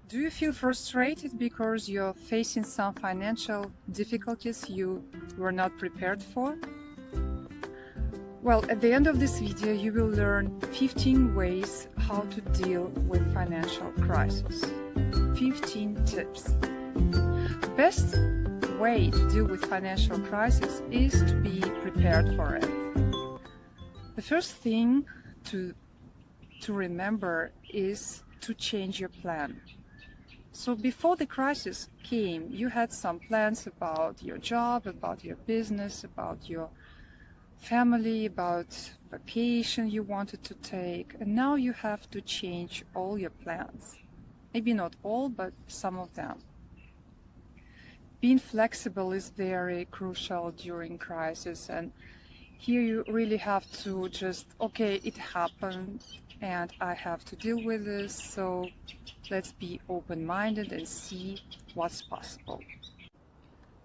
Do you feel frustrated because you're facing some financial difficulties you were not prepared for? Well, at the end of this video, you will learn 15 ways how to deal with financial crisis. 15 tips. The best way to deal with financial crisis is to be prepared for it. The first thing to remember is to change your plan. So before the crisis came, you had some plans about your job, about your business, about your family, about vacation you wanted to take, and now you have to change all your plans. Maybe not all, but some of them. Being flexible is very crucial during crisis, and here you really have to just, okay, it happened and I have to deal with this, so let's be open-minded and see what's possible.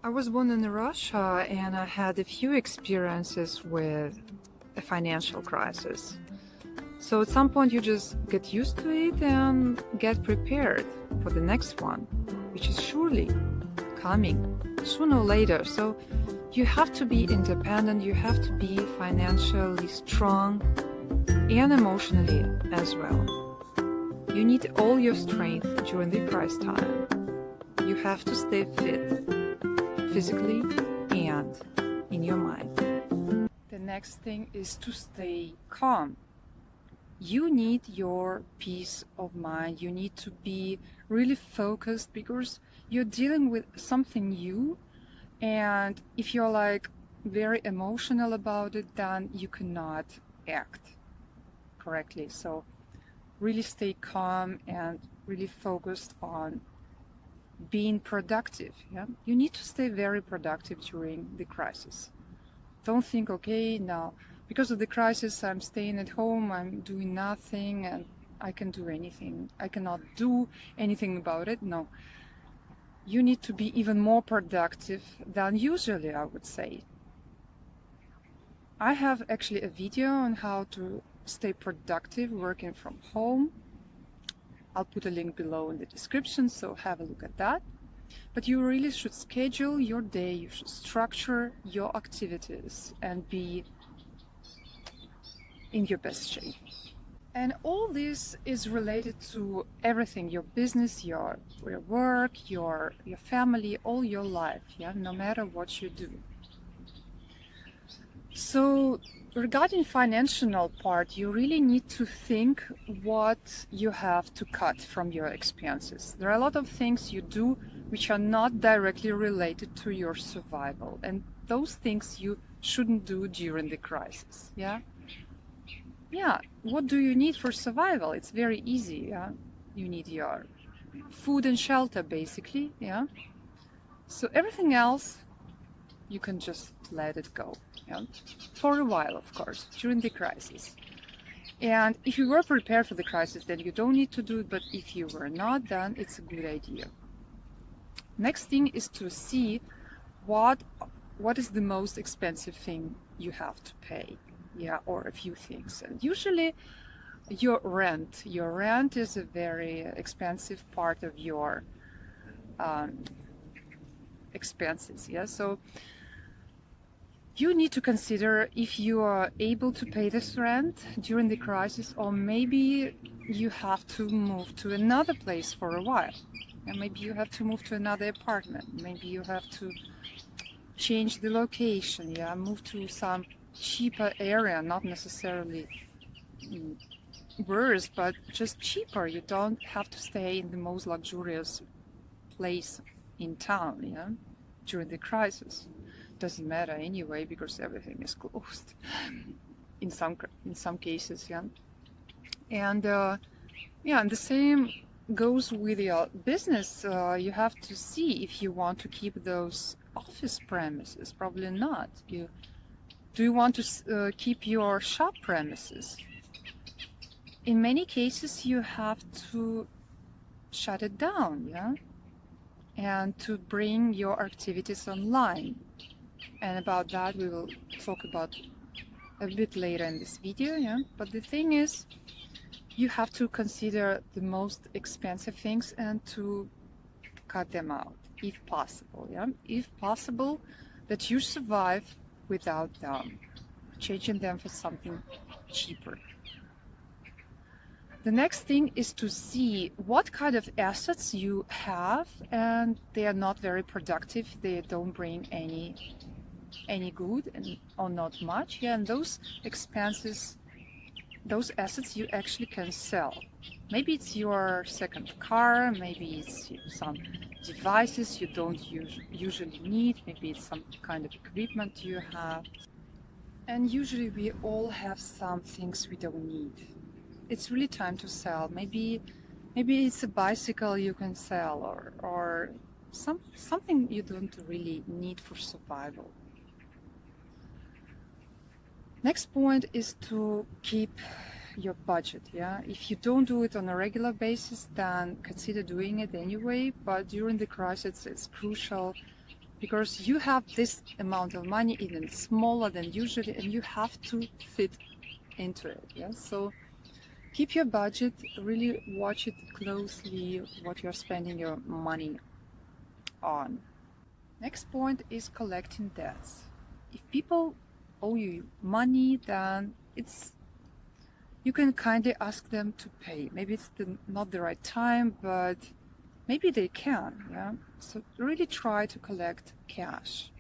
I was born in Russia and I had a few experiences with a financial crisis. So at some point you just get used to it and get prepared for the next one, which is surely coming sooner or later. So you have to be independent, you have to be financially strong and emotionally as well. You need all your strength during the crisis time. You have to stay fit, physically and in your mind. The next thing is to stay calm. You need your peace of mind. You need to be really focused because you're dealing with something new, and if you're like very emotional about it, then you cannot act correctly. So really stay calm and really focused on being productive. Yeah, you need to stay very productive during the crisis. Don't think, okay, now because of the crisis I'm staying at home, I'm doing nothing and I can do anything, I cannot do anything about it. No, you need to be even more productive than usually, I would say. I have actually a video on how to stay productive working from home. I'll put a link below in the description, so have a look at that. But you really should schedule your day, you should structure your activities and be in your best shape. And all this is related to everything, your business, your work, your family, all your life, yeah, no matter what you do. So regarding financial part, you really need to think what you have to cut from your expenses. There are a lot of things you do which are not directly related to your survival, and those things you shouldn't do during the crisis. Yeah, what do you need for survival? It's very easy. Yeah, you need your food and shelter, basically. Yeah, so everything else you can just let it go. Yeah, for a while, of course, during the crisis. And if you were prepared for the crisis, then you don't need to do it. But if you were not, then it's a good idea. Next thing is to see what is the most expensive thing you have to pay. Yeah, or a few things. And usually your rent is a very expensive part of your expenses. Yeah, so you need to consider if you are able to pay this rent during the crisis, or maybe you have to move to another place for a while. And maybe you have to move to another apartment. Maybe you have to change the location. Yeah, move to some cheaper area, not necessarily worse, but just cheaper. You don't have to stay in the most luxurious place in town, yeah, during the crisis. Doesn't matter anyway because everything is closed in some cases, yeah. And yeah, and the same goes with your business. You have to see if you want to keep those office premises. Probably not. Do you want to keep your shop premises? In many cases, you have to shut it down, yeah, and to bring your activities online. And about that, we will talk about a bit later in this video, yeah. But the thing is, you have to consider the most expensive things and to cut them out if possible. Yeah, if possible, that you survive without them, changing them for something cheaper. The next thing is to see what kind of assets you have and they are not very productive, they don't bring any good and or not much. Yeah, and those expenses, those assets you actually can sell. Maybe it's your second car, maybe it's some devices you don't usually need, maybe it's some kind of equipment you have. And usually we all have some things we don't need. It's really time to sell. Maybe it's a bicycle you can sell, or something you don't really need for survival. Next point is to keep your budget. Yeah, if you don't do it on a regular basis, then consider doing it anyway. But during the crisis, it's crucial because you have this amount of money, even smaller than usually, and you have to fit into it. Yeah, so keep your budget, really watch it closely, what you're spending your money on. Next point is collecting debts. If people owe you money, then you can kindly ask them to pay. Maybe it's not the right time, but maybe they can. Yeah. So really try to collect cash.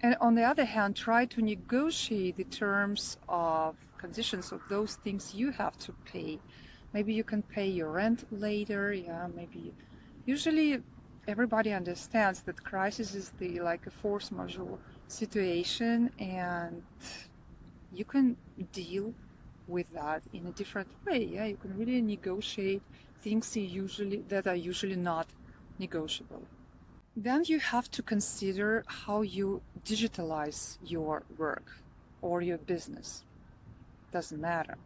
And on the other hand, try to negotiate the terms of conditions of those things you have to pay. Maybe you can pay your rent later. Yeah. Maybe usually everybody understands that crisis is like a force majeure situation, and you can deal with that in a different way. Yeah, you can really negotiate things that are usually not negotiable. Then you have to consider how you digitalize your work or your business. Doesn't matter.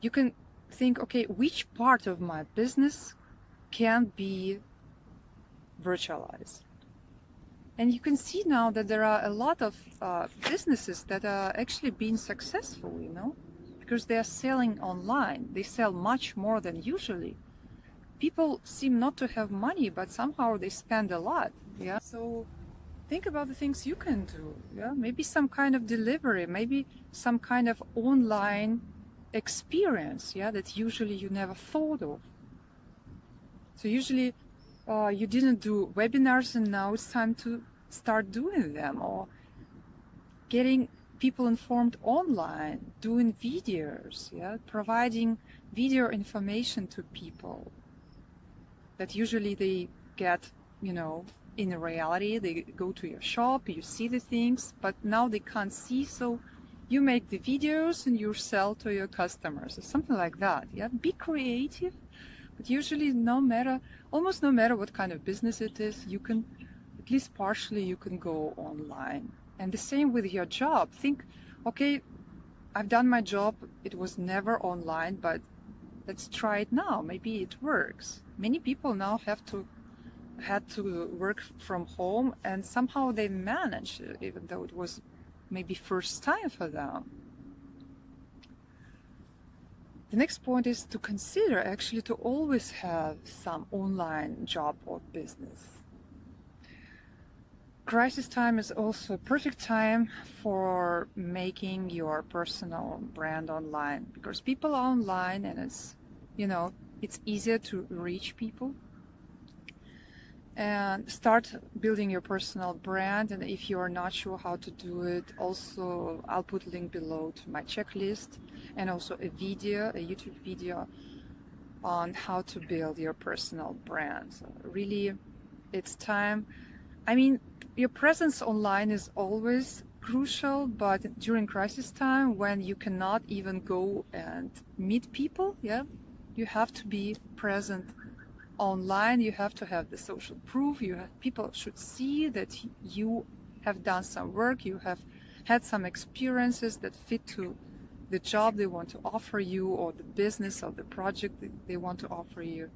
You can think, okay, which part of my business can be virtualized? And you can see now that there are a lot of businesses that are actually being successful, because they are selling online. They sell much more than usually. People seem not to have money, but somehow they spend a lot. Yeah. So think about the things you can do. Yeah. Maybe some kind of delivery, maybe some kind of online experience. Yeah. That usually you never thought of. So usually you didn't do webinars, and now it's time to start doing them, or getting people informed online, doing videos, yeah, providing video information to people that usually they get, in reality. They go to your shop, you see the things, but now they can't see, so you make the videos and you sell to your customers, or something like that. Yeah, be creative. But usually, almost no matter what kind of business it is, you can, at least partially, you can go online. And the same with your job. Think, okay, I've done my job. It was never online, but let's try it now. Maybe it works. Many people now had to work from home, and somehow they managed, even though it was maybe first time for them. The next point is to consider actually to always have some online job or business. Crisis time is also a perfect time for making your personal brand online, because people are online and it's easier to reach people. And start building your personal brand. And if you are not sure how to do it, also I'll put a link below to my checklist, and also a YouTube video on how to build your personal brand. So really, it's time. I mean, your presence online is always crucial, but during crisis time, when you cannot even go and meet people, yeah, you have to be present online. You have to have the social proof. People should see that you have done some work, you have had some experiences that fit to the job they want to offer you, or the business or the project that they want to offer you.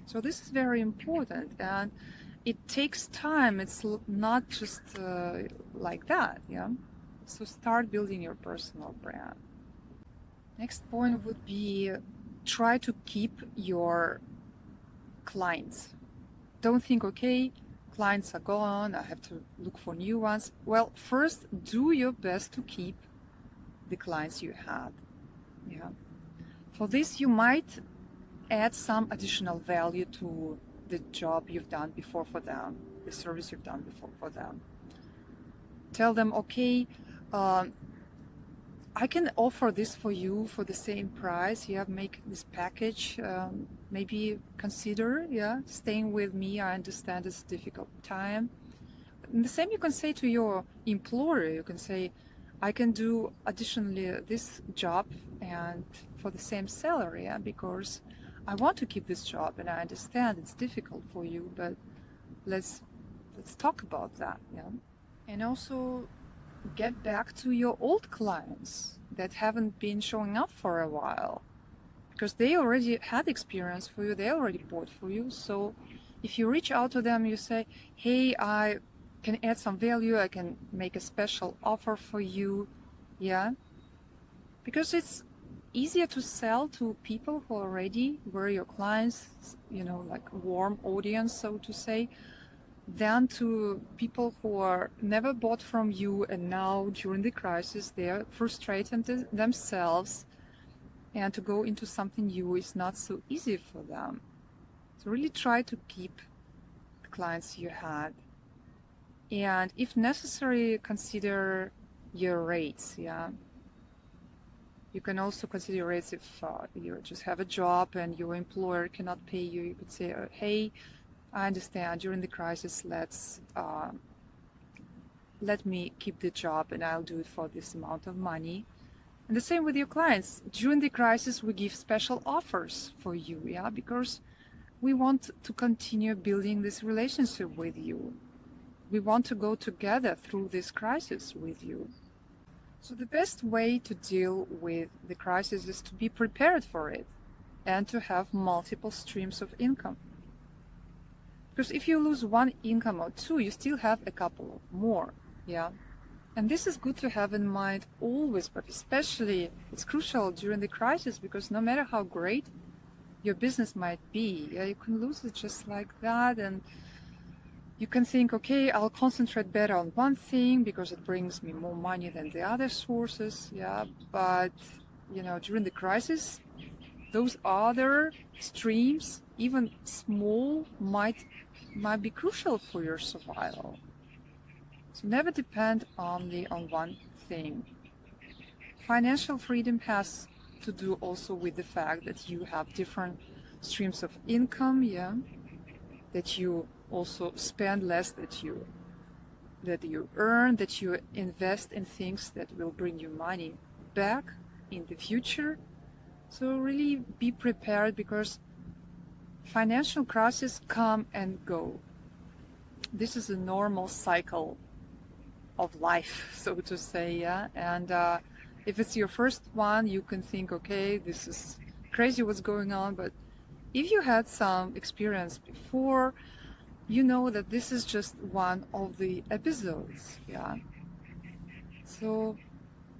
So this is very important, and it takes time. It's not just like that. Yeah. So start building your personal brand. Next point would be try to keep your clients. Don't think, okay, clients are gone, I have to look for new ones. Well, first, do your best to keep the clients you had. Yeah. For this, you might add some additional value to the job you've done before for them, the service you've done before for them. Tell them, okay, I can offer this for you for the same price. Yeah, make this package. Maybe consider, yeah, staying with me. I understand it's a difficult time. And the same you can say to your employer. You can say, I can do additionally this job and for the same salary, yeah, because I want to keep this job and I understand it's difficult for you, but let's talk about that, yeah. And also get back to your old clients that haven't been showing up for a while, because they already had experience for you, they already bought for you. So if you reach out to them, you say, hey, I can add some value, I can make a special offer for you, yeah, because it's easier to sell to people who already were your clients, you know, like warm audience, so to say, than to people who are never bought from you and now during the crisis they are frustrated themselves, and to go into something new is not so easy for them. So really try to keep the clients you had, and if necessary consider your rates. Yeah, you can also consider your rates if you just have a job and your employer cannot pay you. You could say, hey, I understand during the crisis, let me keep the job and I'll do it for this amount of money. And the same with your clients. During the crisis, we give special offers for you, yeah, because we want to continue building this relationship with you. We want to go together through this crisis with you. So the best way to deal with the crisis is to be prepared for it and to have multiple streams of income. Because if you lose one income or two, you still have a couple of more, yeah? And this is good to have in mind always, but especially it's crucial during the crisis, because no matter how great your business might be, yeah, you can lose it just like that. And you can think, okay, I'll concentrate better on one thing because it brings me more money than the other sources, yeah? But, you know, during the crisis, those other streams, even small, might be crucial for your survival. So never depend only on one thing. Financial freedom has to do also with the fact that you have different streams of income, yeah, that you also spend less, that you earn, that you invest in things that will bring you money back in the future. So really be prepared, because financial crises come and go. This is a normal cycle of life, so to say, yeah. And if it's your first one, you can think, okay, this is crazy what's going on. But if you had some experience before, you know that this is just one of the episodes, yeah. So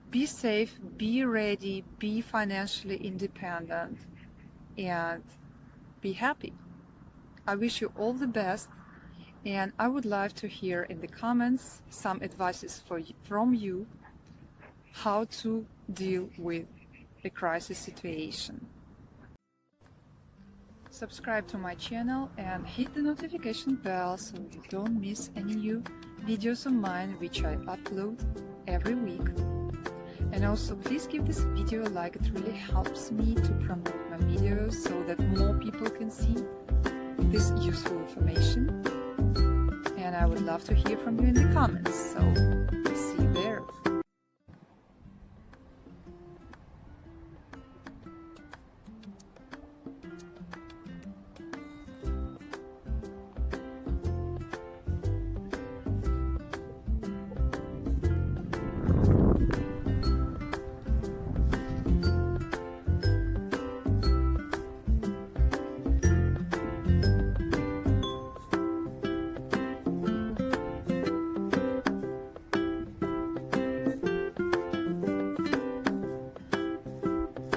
be safe, be ready, be financially independent, and be happy. I wish you all the best, and I would like to hear in the comments some advices from you how to deal with a crisis situation. Subscribe to my channel and hit the notification bell so you don't miss any new videos of mine which I upload every week. And also please give this video a like, it really helps me to promote my videos so that more people can see this useful information. And I would love to hear from you in the comments. So